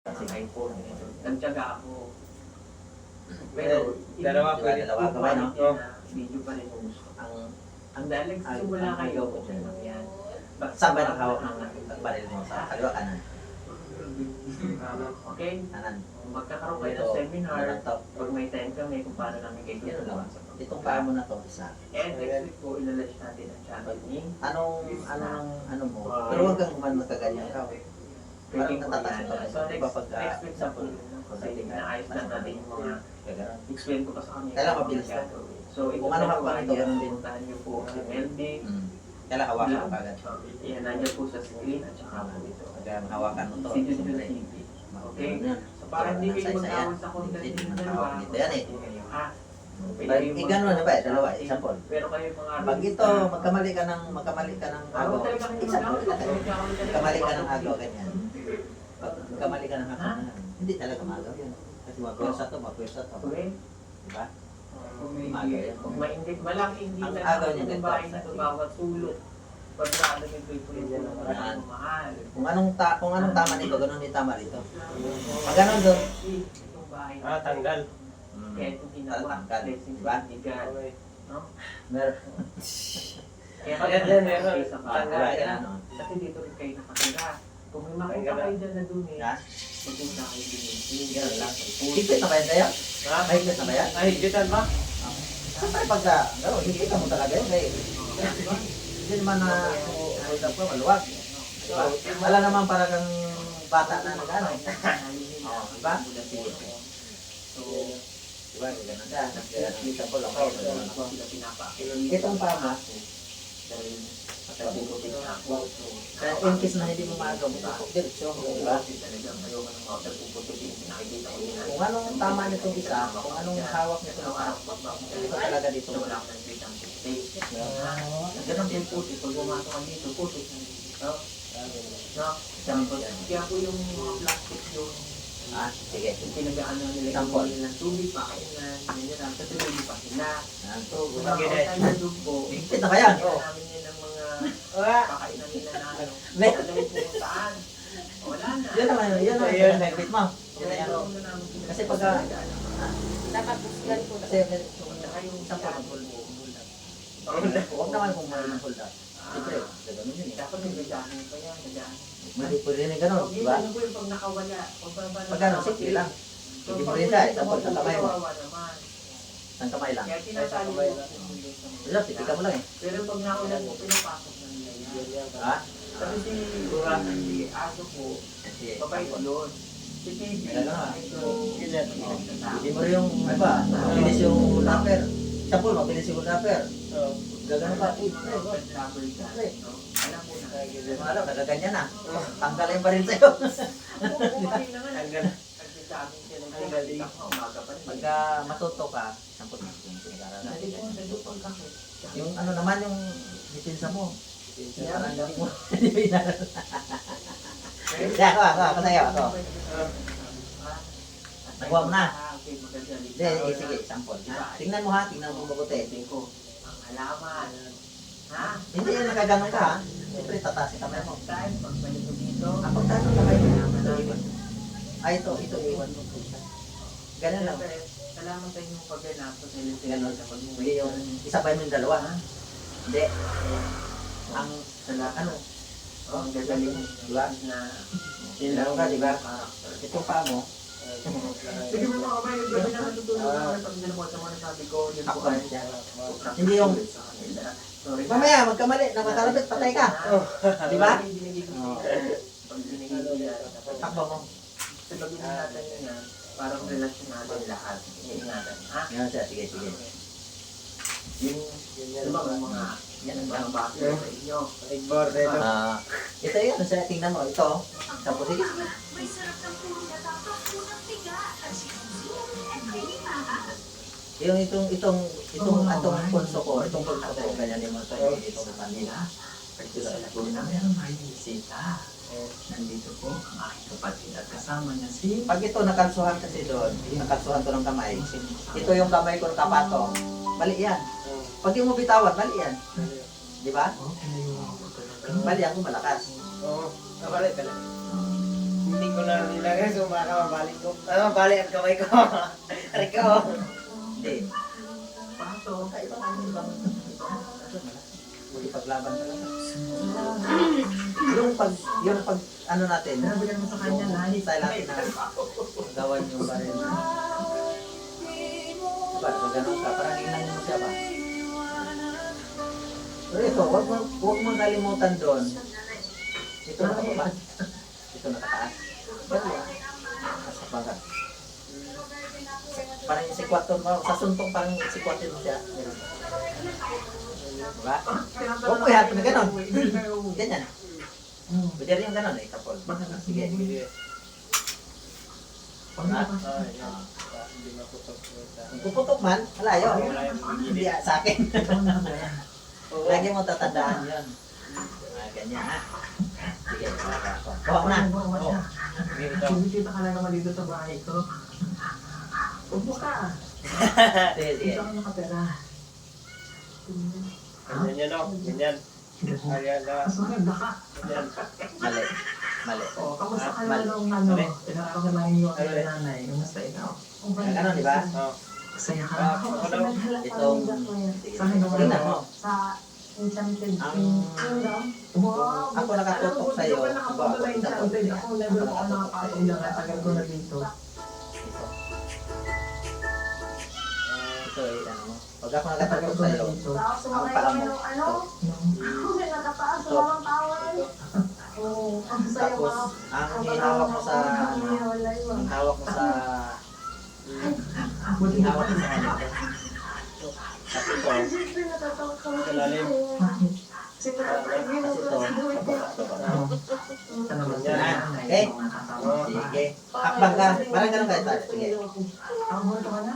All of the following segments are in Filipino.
Kasi iPhone. Nagtyaga ako. Pero, dalawa pwede. dalawa Kamay, no? Video pa rin yung gusto. Ang dahil nagsimula kayo, okay lang yan. Saan ba nakahawak ng baril mo? Sa kaliwa kanan? Okay? Kanan. Magkakaroon kayo ng seminar. Pag may time kami kung paano namin kayo Yan ginawa. lang. Itong paa mo na to, isa. And next week po, ilalash natin ang channel ni Ano mo? Pero huwag kang man nakaganyan ka. Parang natataas ka. So next week sa po, kasi inaayos lang natin yung mga explain ko pa sa kanya. Kailangan mabilis lang. So Kung ano ka pa ito, ganun din. puntahan niyo po si MLB. Kailangan hawakan mo kagad. Yan, nandiyan po sa screen at saka po dito. Kaya hawakan mo to. Si Junjun TV. Okay? So para hindi kayo magtawag sa content Hindi ng man dalawa. tawag nito. Yan eh. Ha? Gano'n na ba? Dalawa, example. Pero kayo mga Pag ito, magkamali ka ng agaw. Isa po, magkamali ka ng agaw, ganyan. Pag magkamali ka ng agaw, hindi talaga magaw yun. Kasi mapwersa to. Okay? Diba? Magaw yan. Walang hindi Ang talaga agaw niya ng dito. bahay na ito bawat sulot. Pag naalagay ko yung Yan. mahal. Kung anong tama nito, ganun din tama dito. Pag ganun doon, Itong bahay na Tanggal. kaya itong ginawa. Tanggal. Blessings Diba? from God. No? meron. Kaya Ayan, kaya meron. sa Tanggal, bahay. ganun. Kasi dito rin kayo nakatira. Kung may makita kayo dyan na dumi, Ha? magpunta kayo din. Ganun lang. Higpit na ba yan sa'yo? Ha? Higpit na ba yan? Ay, higitan ba? Siyempre pagka, gano'n, higpit ka mo talaga yun. Kaya, hindi naman na, hold up ka, maluwag. Diba? Wala naman para kang bata na nag-ano. Diba? So, Diba? Ganun ka. Kaya nakita ko lang ako. sila pinapakita. Itong tama, Dahil pataputin na ako. kaya in case na hindi mo maagaw, diretso. Diba? Talagang ayoko ng mga pagpupututin. Nakikita ko yun. Kung anong tama nitong isa, kung anong hawak nitong isa, ito talaga dito. Wala akong nag-tweet ang space. Ganon din po, pag pumasok ka dito, putik na dito. No? Kaya po yung mga plastic yung Ah, sige. pinag-ano nila Sample. ng tubig, pakainin, ganyan lang. Kasi hindi pa sila. Ah, So, kung nakakita nyo doon po, higpit na ba yan? kailangan namin yun ng mga pakainan nila na ano. May- Dahil kung saan. Wala na. Yan naman, yan naman yung higpit mo. Yan na yan. Kasi pagka, Dapat busgan po. kasi yung isang pa mag-hold huwag naman kung may hold up. Siyempre, gano'n yun eh. Dapat nagdadaanin pa yan, nagdaan. Hindi po rin gano'n, di ba? Ano po yung pag nakawala? Pag gano'n, simple lang. Hindi mo rin siya, isang sa kamay mo. Ang kamay lang. Kaya tinatali mo. Wala, titika mo lang eh. Pero pag nakulan mo, pinapasok na nila yan. Ha? Kasi si Aso po, Kasi, babay ko doon. Si PB, Gano'n. medyo hindi mo rin yung, ano ba, mabilis yung lapper. Siya po, mabilis yung lapper. Gagano pa, Alam mo na. alam, nagaganyan na. Tanggalin pa rin sa'yo. Tanggal. Pagka matuto ka, sampot na yung pinag-aralan. Yung ano naman yung depensa mo. Parang hindi mo, hindi mo inaral. Ako sa'yo, ako. Nagawa mo na. Hindi, sige, sampol. Tingnan mo ha, tingnan mo mabuti. Ang halaman. Ha? Hindi yan nakaganon ka ha. Siyempre, tatasin kamay mo. Time, pagbalik ko dito. Ang pagtasin kamay mo, ito iwan. Ay, ito iwan mo po siya. Ganun lang. Salamat sa inyong pagganap sa Ganun. Hindi yung isabay mo yung dalawa ha. Hindi. Ang, ano, ang gagaling diba? na Sinaw ka, diba? Itong paa mo, sige mo mga kamay, gabi na natutulog naman pag dalawa sa mga sabi ko, yun po ako ay siya. Hindi yung, sorry. mamaya, magkamali, na makalapit, patay ka. Di ba? Pag binigay ko yan, Takbo mo. kasi pag iningatan nyo yan, parang relasyon natin lahat. Iingatan. Ha? Yan siya, sige, sige. Yung, diba mga, yan ang mga bakit sa inyo. Ito yan, sa tingnan mo, ito. Tapos, sige, sige. May sarap ng puro natapos unang tiga at sinusiyong at creamy pa. Yung itong pulso ko, ganyan din mo sa dito sa kanila. Meron may bisita. Nandito po ang aking kapatid at kasama niya si... Pag ito nakalsuhan kasi doon, nakalsuhan to ng kamay. Ito yung kamay ko ng kapato. Mali yan. Pag di mo bitawan, mali yan. Di ba? Mali ako malakas. Oo. Nakalit ka lang. Hindi ko na nilagay, so baka mabalik ko. Mabalik ang kamay ko. Rico. Hindi. Paso, kaiba ka ibang paglaban talaga. Yung pag ano natin, nabigyan mo sa kanya na style natin na gawan yung baril. Diba, pag ganun ka, parang inanin mo siya ba? Pero ito, huwag mo kalimutan doon. Ito nakababa. Ito nakataas. Ganun. Nasa banga. Parang yung sikwaton mo, sa suntong parang sikwatin mo siya. Diba? Huwag mo ihapon na gano'n. Ganyan. Pwede rin yung gano'n eh, kapol. Sige. Hindi maputok. Kung puputok man, malayo. Hindi sa akin. Lagi mo tatandaan yun. Ganyan ha. Sige, bawa mo na. Kumikita ka na naman dito sa bahay ko. Huwag ka. Sige, sige. Ito ka nakapera. Ganyan yan o. Ganyan. Ayan na. Mas maganda ka. Ganyan. Mali. Mali. O, kamusta ka na Mali. nung ano? Pinararo ka lang yung kay nanay. Kamusta ikaw? Gano'n, di ba? Oh. Masaya ka. Ako daw. Itong... Sa akin naman. Tingnan mo. Sa Enchanted Ang... Kingdom. Wow! Ako nakatutok Alam mo, sa'yo. di ka pa nakapunta na Enchanted. Ako never ako nakakataon lang. Tagal ko na dito. Ito eh, ano mo. Pag ako nakatutok sa'yo, Tapos ang sumakay paa kami mo. nung ano. Kasi nakataas Ito. sa mga tawan. Oo. Ang saya Tapos, mga. ang hinawak mo sa... ano, ang hawak mo sa... Buti na Hinawak mo sa ano. Tapos ito, Siyempre natatawa ko. Ilalim. Kasi nakatawa kasi ito, Ito naman Yan. yan. Okay. Sige. Hakbang ka. Parang ganun kayo tayo. Sige. Ang buto ka na?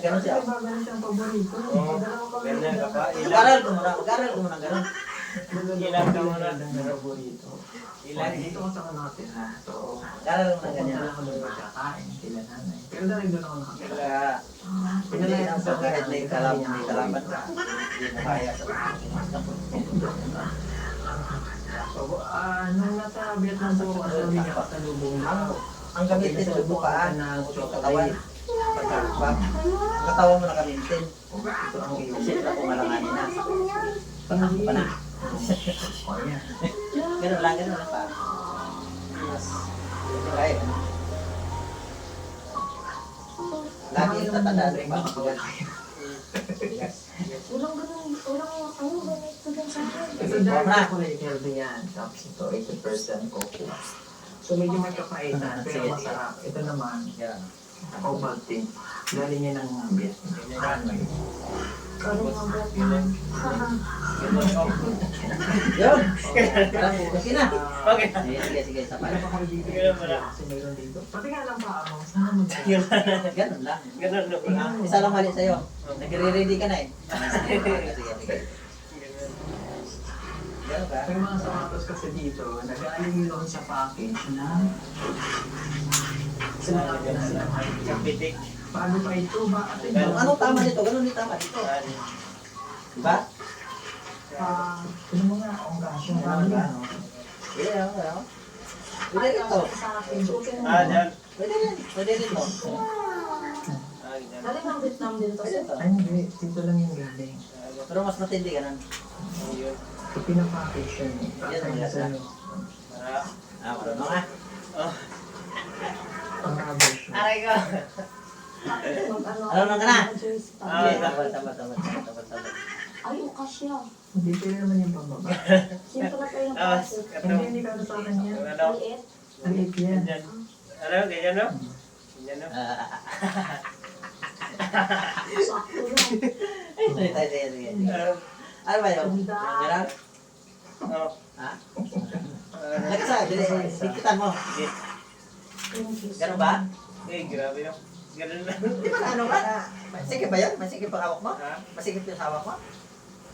Ganun siya. Ganun siyang paborito. Oo. Ganyan ka pa. Mag-aral ko muna. Mag-aral ko muna ganun. Ilan ka muna. Paborito. Ilan? Dito ko sa natin ha. So, Mag-aral ko muna ganyan. Wala ako doon magkakain. Sila nanay. Pero dahil doon ako nakakita. Kaya, hindi ang kahit may kalaban ka. Hindi mo kaya sa So, nung nasa Vietnam po ako, sabi niya kasalubong na. ang gamitin mo bukaan na katawan. Pagkakabak. Ang katawan mo nakamitin. Ito ang iyo. Kasi ito kung malanganin na. Patang pa na. O yan. Ganun lang pa. Ito kaya. Lagi yung tatandaan rin ba? Ulang ganun. Ulang ano. Ganit sa ganyan. Ito dahil ko na i-healthy yan. Tapos ito, 80% coco. So medyo may kapaitan, pero Sige, masarap. Ito naman, Yan. Ovaltine. Galing niya ng Vietnam. Parang mga brat naman. Yun! Parang okay na. Okay. Sige, sige. Sa Ano pa kayo dito? Ganun pala. Kasi mayroon dito. Pati nga lang pa ako. Sana mo Ganun lang. Ganun no. Isa lang mali sa'yo. Nagre-ready ka na eh. Sige, sige. Ganun ka? May mga sapatos kasi dito, nagaling yun sa package na sinabi na sila. Yung pitik. Paano pa ito? Bakit ito? Ganun. Anong tama dito? Ganun din tama dito. Diba? Ano mo nga, ang gasyo. Ganun ba? Pwede lang, pwede lang. Pwede dito. Sa akin. Okay na. Ah, dyan. Pwede rin. Pwede dito. Ah, dyan. Galing ng Vietnam din to. Pwede dito. Ay, hindi. Dito lang yung galing. Pero mas matindi ganun. Ayun. Ito pinapackage yun eh. Yan, Kasi yan, sa yan. Ah. Ah, marunong ah. Oh. ang rubber shoe. Aray ko. Ano ka na? Ah, Sige, tapat. Ay, ukas siya. Hindi pwede naman yung pambaba. Simple na tayo ng Ah, pasit. Hindi, hindi ka sa akin yan. Ano? Maliit. Maliit yan. Ganyan. Ano? Ganyan no? Ganyan no? Sakto lang. Sige. Ano ba yun? Ganun? Oh. Ha? Nagsabi, dikitan mo. Sige. Ganun ba? Eh, grabe no? Ganun na. Di ba ano ka na? Masikip ba yun? Masikip ang hawak mo? Ha? Masikip yung hawak mo?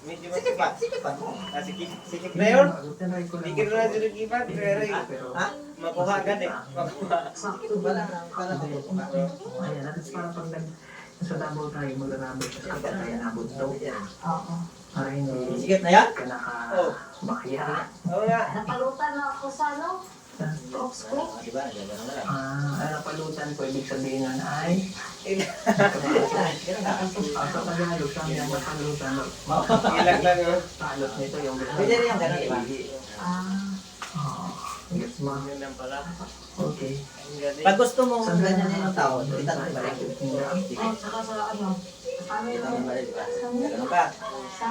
Medyo Sikip pa, masikip. sikipan mo. Ah, sikip. Sikip na yun. Tinry ko Hindi ka na sinikipan. Pero Ha? makuha agad eh. Makuha. Sakto Sikip ba lang? Para Hindi. matutukan. Ayan, at least para pag Sa double try, mag-rubber siya sa patay na bunto. Oo. Para hindi Sikip na yan? ka Oh. nakamakya. Oo nga. Napalutan na ako sa ano? Box ko. Diba? Nagagano na lang. Ano palutan ko, ibig sabihin nun ay sa Tagalog, sabi ang palutan. Ilag lang oh. Palot nito yung Pwede rin yung ganun, di ba? Gets mo? Yun lang pala. Okay. Ang galing. Pag gusto mo ganyan yung tao, itanong ba rin? Oh, saka sa ano? Ano Itanong yung... ba rin, di ba? Ganun ka. Sa...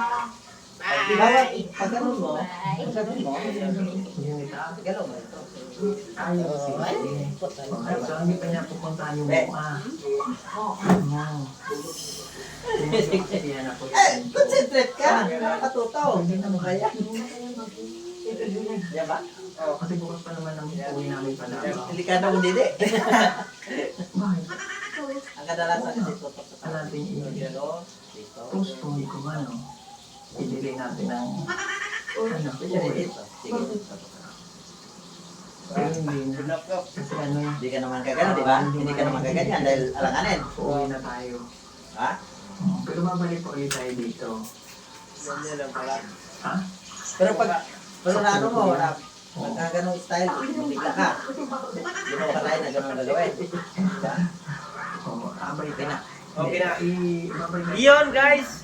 Pag ganun mo, Yung ita. galaw mo ito. Ayos. Sige. Okay, so hindi pa niya pupuntahan yung mukha. Oo. Yan ako. Concentrate ka! Nakakatuto. Hindi na mo kaya. Yan ba? Kasi bukas pa naman ang uwi namin pala. Delikado kung dili. Bakit? Ang kadalasan kasi tutok sa Ano natin Gano, dito. i-postpone ko ano? I-delay natin ang ano? Pwede rin dito. Sige. Pero hindi na. Good luck, Doc. Kasi ano, Hindi ka naman kagano, di ba? Hindi ka naman kaganyan dahil alanganin. uuwi na tayo. Ha? Pero babalik pa ulit tayo dito. Ganyan lang pala. Ha? Pero pag na ano mo, na ganong style, bigla ka. Ginawa ka tayo na ganong gagawin. Diba? Oo, abay ka na. Okay na. Babalik na. Iyon guys!